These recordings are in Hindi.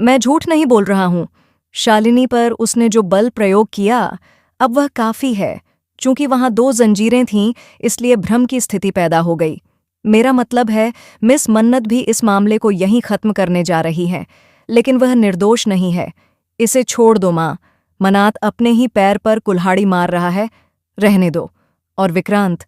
मैं झूठ नहीं बोल रहा हूँ। शालिनी पर उसने जो बल प्रयोग किया, अब वह काफी है। चूंकि वहां 2 जंजीरें थीं, इसलिए भ्रम की स्थिति पैदा हो गई। मेरा मतलब है, मिस मन्नत भी इस मामले को यहीं खत्म करने जा रही है, लेकिन वह निर्दोष नहीं है। इसे छोड़ दो माँ। मनात अपने ही पैर पर कुल्हाड़ी मार रहा है, रहने दो। और विक्रांत,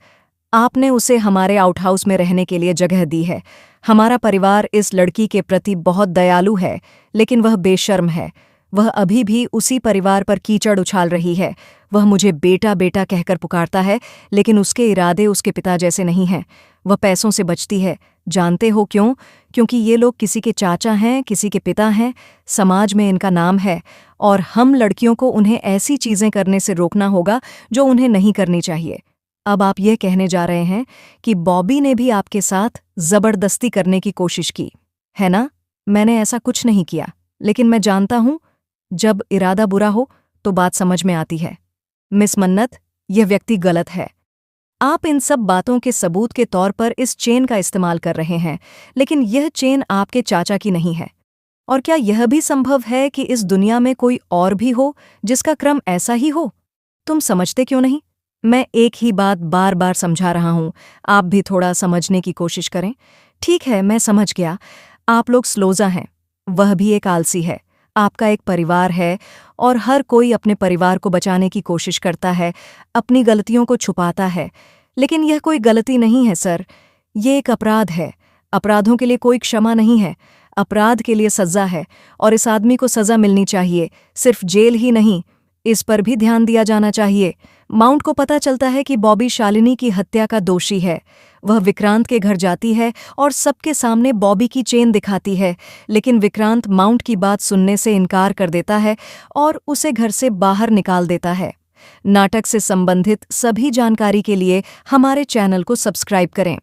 आपने उसे हमारे आउटहाउस में रहने के लिए जगह दी है। हमारा परिवार इस लड़की के प्रति बहुत दयालु है, लेकिन वह बेशर्म है। वह अभी भी उसी परिवार पर कीचड़ उछाल रही है। वह मुझे बेटा बेटा कहकर पुकारता है, लेकिन उसके इरादे उसके पिता जैसे नहीं हैं। वह पैसों से बचती है। जानते हो क्यों? क्योंकि ये लोग किसी के चाचा हैं, किसी के पिता हैं, समाज में इनका नाम है, और हम लड़कियों को उन्हें ऐसी चीजें करने से रोकना होगा जो उन्हें नहीं करनी चाहिए। अब आप ये कहने जा रहे हैं कि बॉबी ने भी आपके साथ जबरदस्ती करने की कोशिश की, है ना? मैंने ऐसा कुछ नहीं किया, लेकिन मैं जानता हूं, जब इरादा बुरा हो तो बात समझ में आती है। मिस मन्नत, यह व्यक्ति गलत है। आप इन सब बातों के सबूत के तौर पर इस चेन का इस्तेमाल कर रहे हैं, लेकिन यह चेन आपके चाचा की नहीं है। और क्या यह भी संभव है कि इस दुनिया में कोई और भी हो जिसका क्रम ऐसा ही हो? तुम समझते क्यों नहीं? मैं एक ही बात बार बार समझा रहा हूं, आप भी थोड़ा समझने की कोशिश करें। ठीक है, मैं समझ गया। आप लोग स्लोजा हैं, वह भी एक आलसी है। आपका एक परिवार है, और हर कोई अपने परिवार को बचाने की कोशिश करता है, अपनी गलतियों को छुपाता है। लेकिन यह कोई गलती नहीं है सर, ये एक अपराध है। अपराधों के लिए कोई क्षमा नहीं है, अपराध के लिए सज़ा है, और इस आदमी को सज़ा मिलनी चाहिए, सिर्फ जेल ही नहीं। इस पर भी ध्यान दिया जाना चाहिए। माउंट को पता चलता है कि बॉबी शालिनी की हत्या का दोषी है। वह विक्रांत के घर जाती है और सबके सामने बॉबी की चेन दिखाती है, लेकिन विक्रांत माउंट की बात सुनने से इनकार कर देता है और उसे घर से बाहर निकाल देता है। नाटक से संबंधित सभी जानकारी के लिए हमारे चैनल को सब्सक्राइब करें।